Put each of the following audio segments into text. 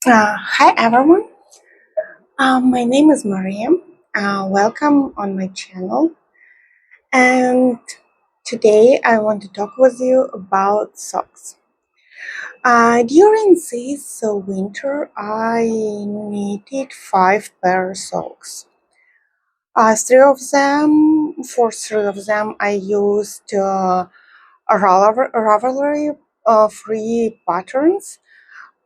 Hi everyone, my name is Mariam. Welcome on my channel, and today I want to talk with you about socks. During this winter, I needed 5 pair of socks. For three of them, I used a Ravelry free patterns.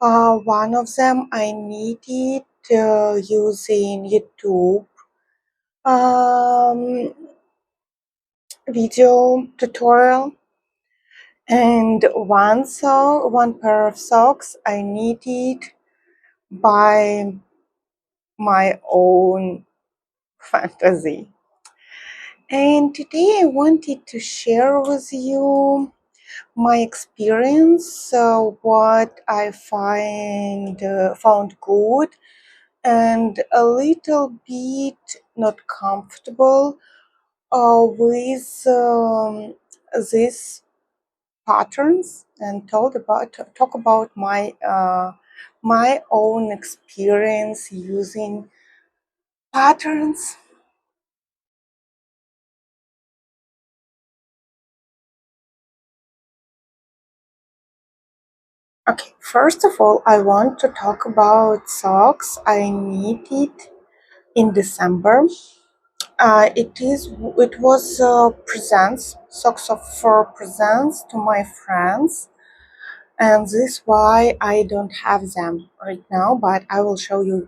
One of them I needed using YouTube um, video tutorial, and one pair of socks I needed by my own fantasy. And today I wanted to share with you my experience, what I found good and a little bit not comfortable with these patterns, and talk about my own experience using patterns. Okay, first of all, I want to talk about socks I needed in December. It was presents socks for presents to my friends, and this is why I don't have them right now, but I will show you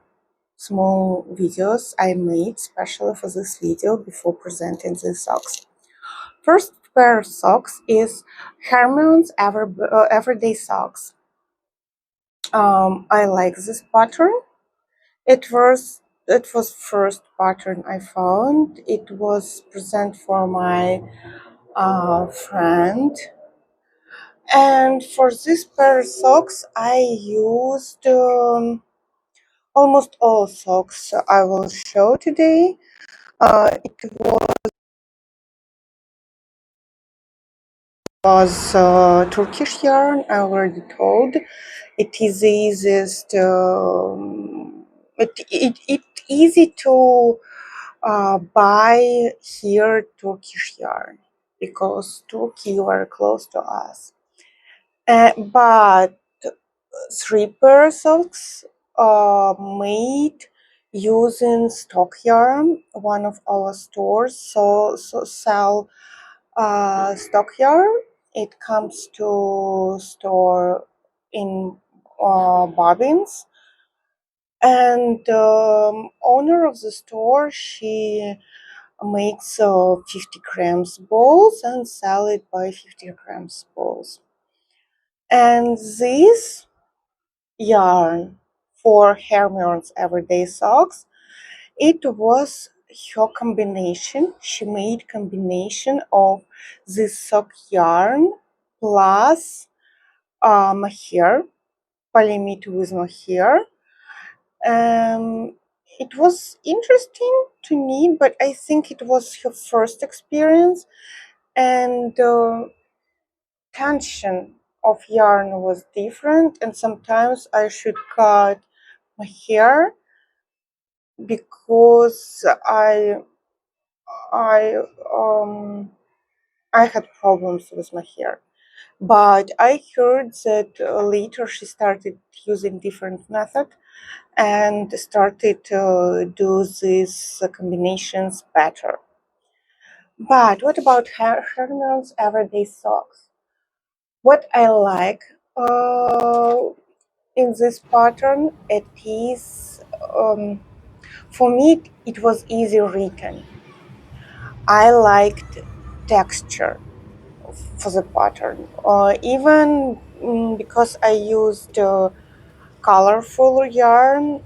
small videos I made specially for this video before presenting these socks. First pair of socks is Hermione's Everyday Socks. I like this pattern. It was first pattern I found. It was present for my friend, and for this pair of socks I used almost all socks I will show today. It was Turkish yarn, I already told. It is the easiest, it easy to buy here Turkish yarn because Turkey very close to us. But 3 pair socks made using stock yarn. One of our stores sell stock yarn. It comes to store in bobbins, and owner of the store, she makes 50 grams balls and sell it by 50 grams balls. And this yarn for Hermione's Everyday Socks, it was her combination. She made combination of this sock yarn plus mohair, polyamide with mohair. It was interesting to me, but I think it was her first experience, and tension of yarn was different, and sometimes I should cut my hair because I um I had problems with my hair. But I heard that later she started using different method and started to do these combinations better. But what about Hermione's Everyday Socks? What I like in this pattern, it is, for me, it was easy written. I liked texture for the pattern, even because I used colorful yarn.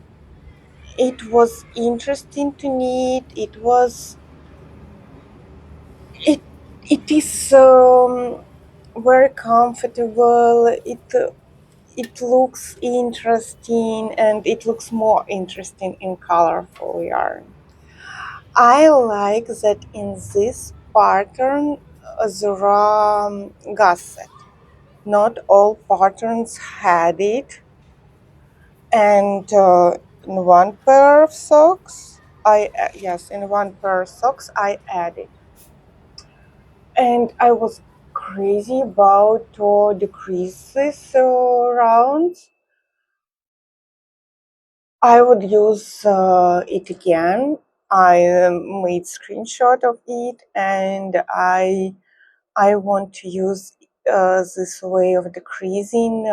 It was interesting to knit. It it is very comfortable. It looks interesting, and it looks more interesting in colorful yarn. I like that in this pattern there are gusset. Not all patterns had it, And in one pair of socks, in one pair of socks I added, and I was crazy about decrease this rounds. I would use it again. I made screenshot of it, and I want to use this way of decreasing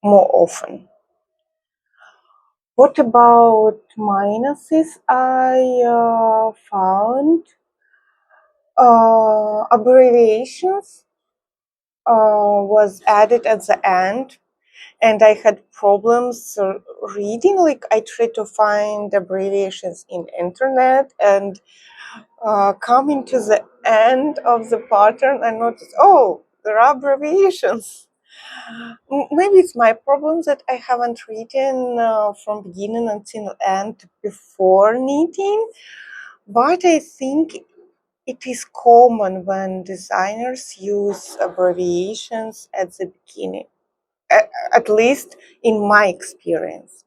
more often. What about minuses? I found abbreviations was added at the end, and I had problems reading. Like I tried to find abbreviations in internet, and coming to the end of the pattern, I noticed, oh, there are abbreviations. Maybe it's my problem that I haven't written from beginning until end before knitting, but I think it is common when designers use abbreviations at the beginning, at least in my experience.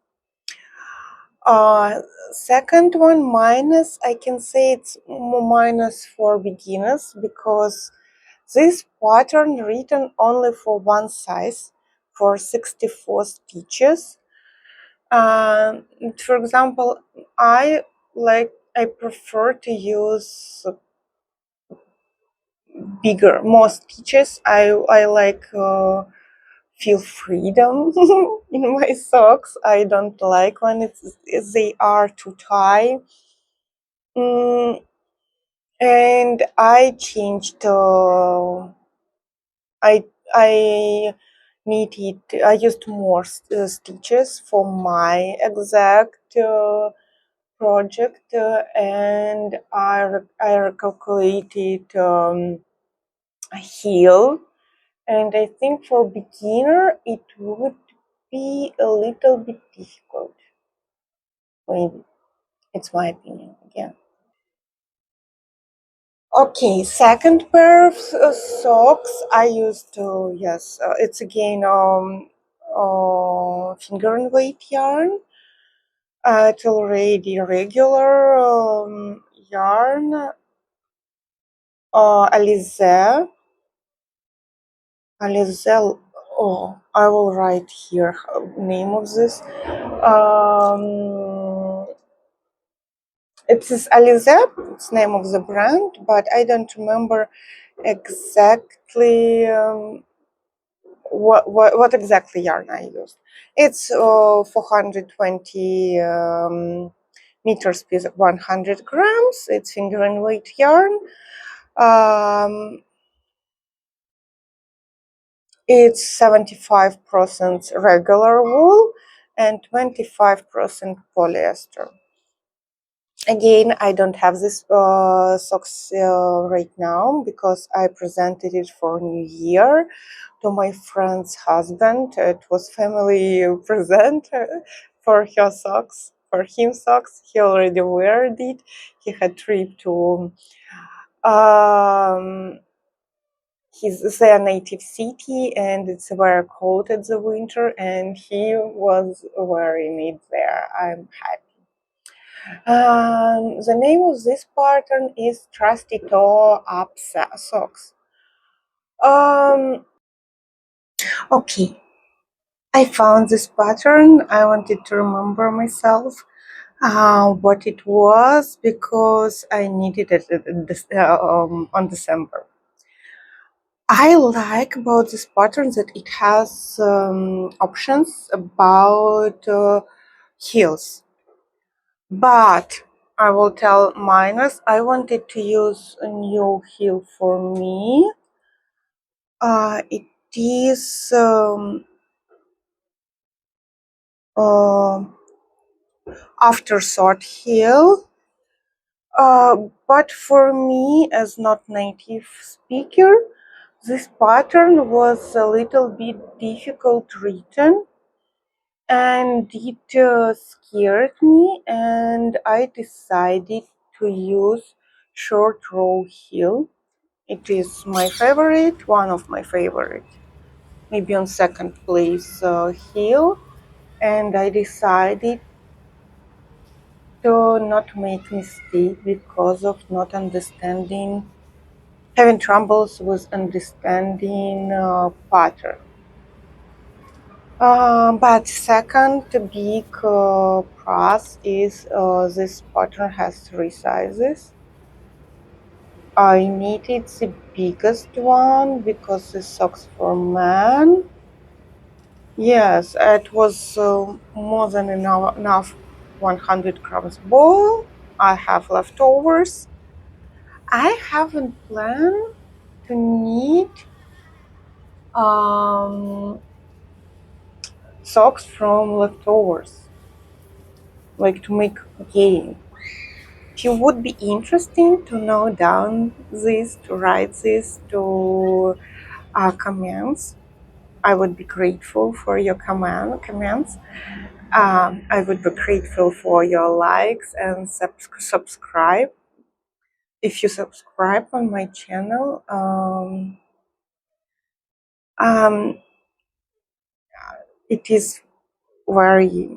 Uh, Second one, minus, I can say it's minus for beginners because this pattern written only for one size for 64 stitches. For example, I prefer to use more stitches. I like feel freedom in my socks. I don't like when they are too tight. Mm, and I changed. I needed. I used more stitches for my exact project, and I recalculated a heel. And I think for beginner it would be a little bit difficult. Maybe it's my opinion again. Okay, second pair of socks I used to, yes, it's again finger and weight yarn. It's already regular yarn, Alize. Alize, oh, I will write here name of this. It is Alize, it's name of the brand, but I don't remember exactly what exactly yarn I used. It's 420 meters per 100 grams. It's finger and weight yarn. It's 75% regular wool and 25% polyester. Again, I don't have this socks right now because I presented it for New Year to my friend's husband. It was family present for her socks, for him socks. He already wore it. He had trip to um, their native city, and it's very cold at the winter, and he was wearing it there. I'm happy. The name of this pattern is Trusty Toe Up Socks. Okay, I found this pattern. I wanted to remember myself what it was because I needed it on December. I like about this pattern that it has options about heels. But I will tell minus, I wanted to use a new heel for me. It is uh, afterthought heel. But for me, as not native speaker, this pattern was a little bit difficult written, and it scared me, and I decided to use short row heel. It is my favorite, one of my favorite. maybe on second place heel, and I decided to not make mistake because of not understanding, having troubles with understanding pattern. But second big plus is this pattern has three sizes. I needed the biggest one because the socks for men. Yes, it was more than enough 100 grams ball. I have leftovers. I haven't planned to need um, socks from leftovers, like to make game. If you would be interesting to know down this, to write this to comments, I would be grateful for your comments. I would be grateful for your likes and subscribe. If you subscribe on my channel, um, it is very,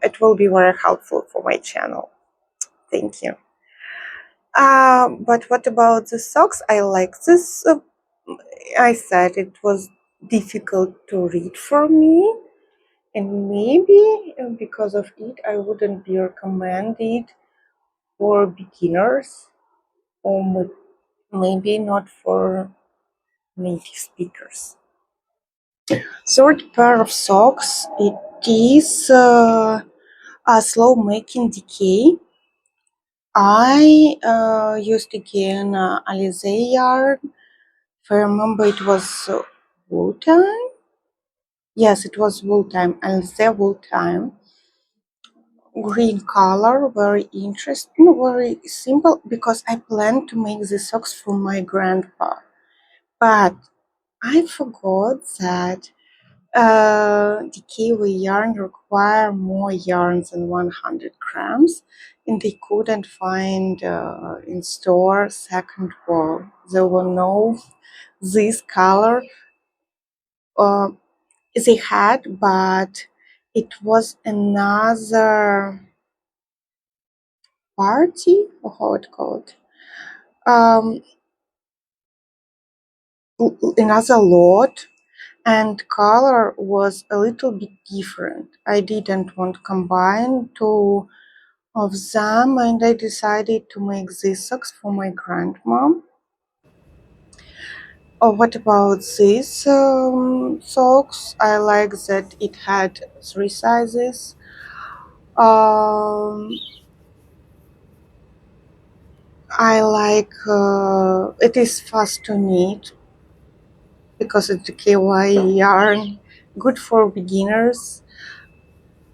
it will be very helpful for my channel. Thank you. But what about the socks? I like this. I said it was difficult to read for me, and maybe because of it, I wouldn't be recommended for beginners, or maybe not for native speakers. Third pair of socks. It is a slow making decay. I used again Alize yarn. If I remember, it was wool time. Yes, it was wool time. Alize wool time. Green color, very interesting, very simple because I planned to make the socks for my grandpa. But I forgot that DKW yarn require more yarn than 100 grams, and they couldn't find in store second wool. There were no this color. Uh, they had, but it was another party, or how it called, um, another lot, and color was a little bit different. I didn't want to combine two of them, and I decided to make these socks for my grandmom. Oh, what about these socks? I like that it had three sizes. Um, I like it is fast to knit because it's a KY yarn, good for beginners,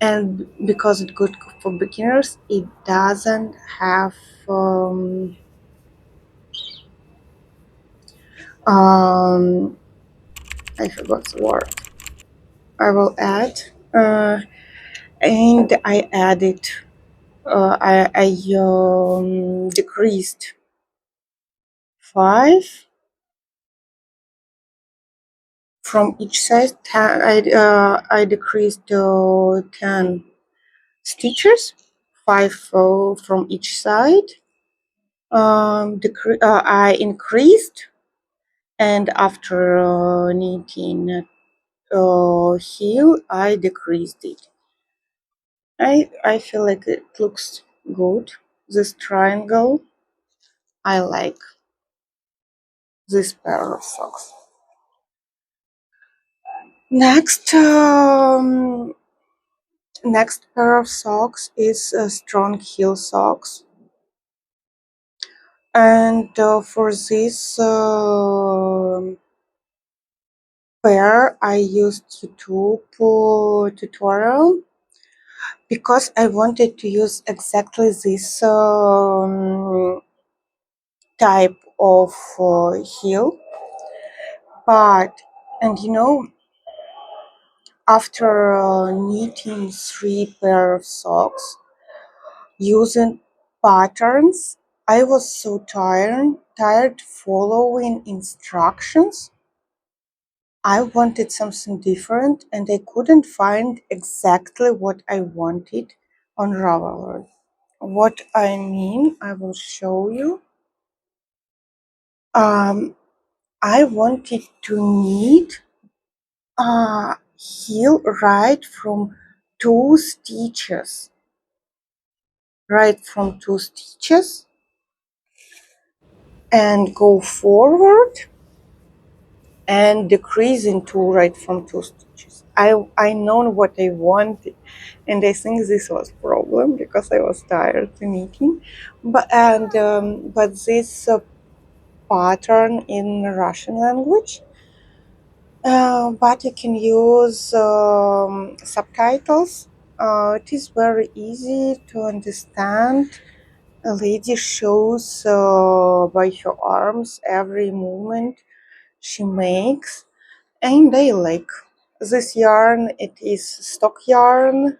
and because it's good for beginners, it doesn't have um, I forgot the word. I will add, and I added. I decreased 5 from each side. I decreased 10 stitches, 5 from each side. I increased, and after knitting heel, I decreased it. I feel like it looks good. This triangle, I like this pair of socks. Next, next pair of socks is strong heel socks, and for this pair, I used YouTube tutorial because I wanted to use exactly this type of heel. But, and you know, after knitting 3 pair of socks using patterns, I was so tired following instructions. I wanted something different and I couldn't find exactly what I wanted on Ravelry. What I mean, I will show you. I wanted to knit a heel right from two stitches and go forward and decrease into right from two stitches. I know what I wanted, and I think this was problem because I was tired of knitting, but this pattern in Russian language, but you can use subtitles. It is very easy to understand. A lady shows by her arms every movement she makes, and I like this yarn. It is stock yarn,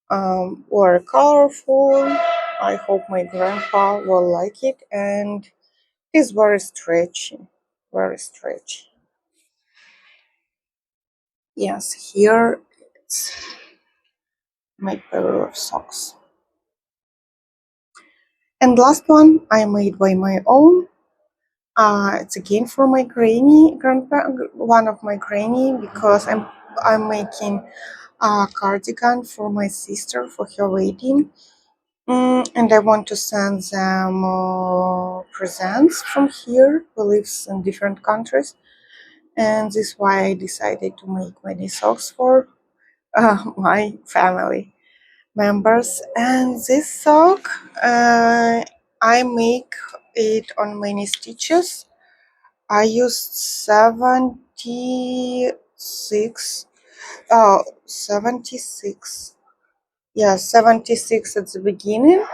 or colorful. I hope my grandpa will like it, and it is very stretchy, very stretchy. Yes, here it's my pair of socks. And last one I made by my own. It's again for my one of my granny, because I'm making a cardigan for my sister for her wedding. And I want to send them presents from here, who lives in different countries. And this is why I decided to make many socks for my family members. And this sock, I make it on many stitches. I used 76. Yeah, 76 at the beginning,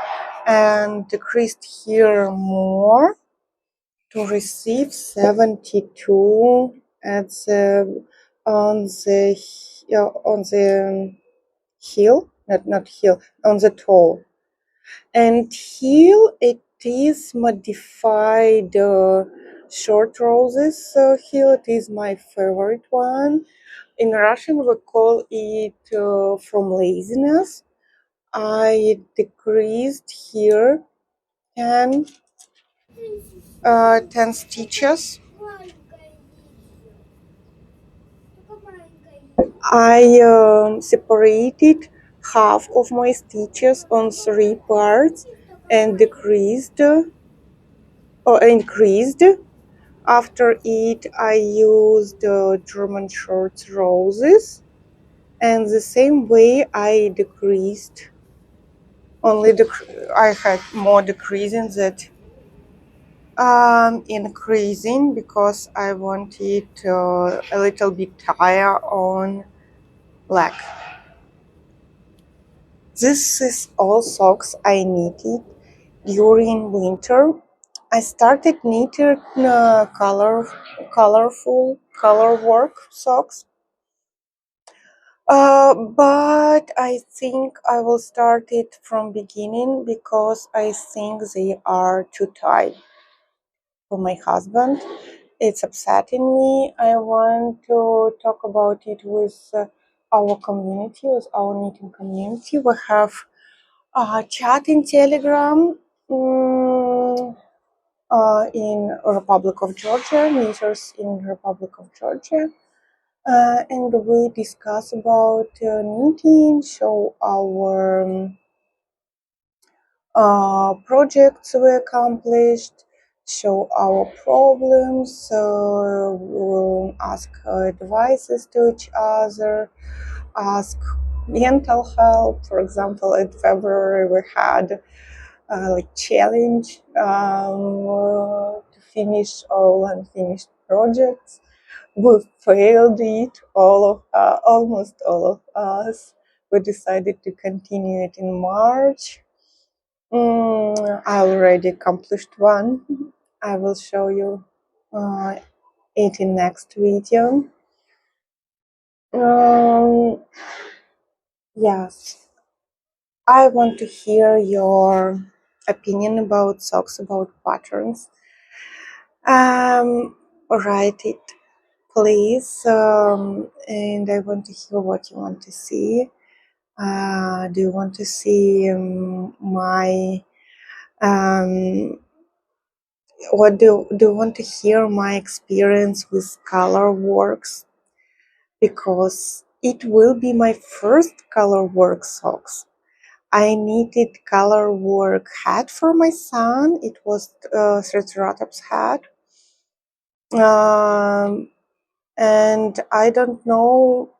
and decreased here more to receive 72 at the on the heel, not heel, on the toe. And heel, it is modified short roses heel. It is my favorite one. In Russian, we call it from laziness. I decreased here 10, 10 stitches. I separated half of my stitches on 3 parts and decreased or increased. After it, I used German short roses, and the same way I decreased. I had more decreasing that increasing because I wanted a little bit higher on leg. This is all socks I knitted during winter. I started knitting colorful color work socks, but I think I will start it from beginning because I think they are too tight for my husband. It's upsetting me. I want to talk about it with our community, with our knitting community. We have a chat in Telegram in Republic of Georgia, knitters in Republic of Georgia. And we discuss about knitting, show our projects we accomplished, show our problems, we'll ask advices to each other, ask mental health. For example, in February we had like challenge to finish all unfinished projects. We failed it, almost all of us. We decided to continue it in March. I already accomplished one. I will show you it in next video. Yes, I want to hear your opinion about socks, about patterns. Write it, please, and I want to hear what you want to see. Do you want to see my what do you want to hear my experience with color works? Because it will be my first color work socks. I knitted color work hat for my son. It was Triceratops hat. Um, and I don't know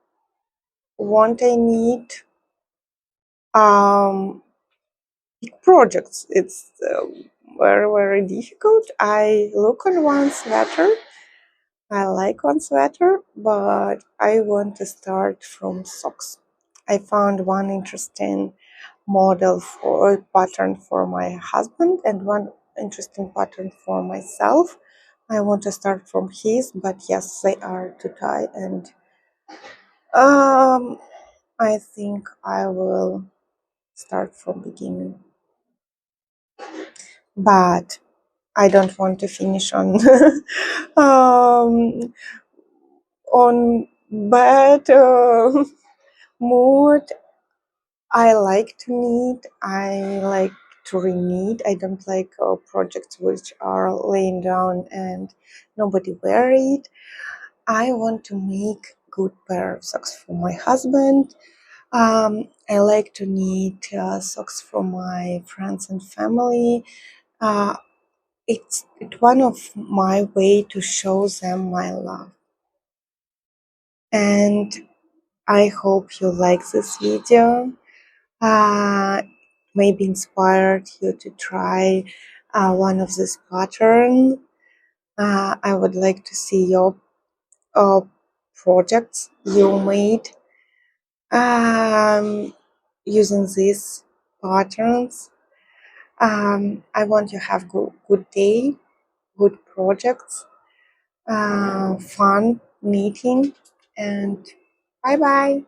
what I need big projects. It's very, very difficult. I look on one sweater. I like one sweater, but I want to start from socks. I found one interesting model for pattern for my husband and one interesting pattern for myself. I want to start from his, but yes, they are too tight, and um, I think I will start from beginning. But I don't want to finish on um, on bad mood. I like to knit. I like to re-knit. I don't like projects which are laying down and nobody wear it. I want to make good pair of socks for my husband. I like to knit socks for my friends and family. Uh, it's one of my way to show them my love. And I hope you like this video. Maybe inspired you to try one of this pattern. I would like to see your uh, projects you made using these patterns. I want you to have good day, good projects, fun meeting, and bye bye.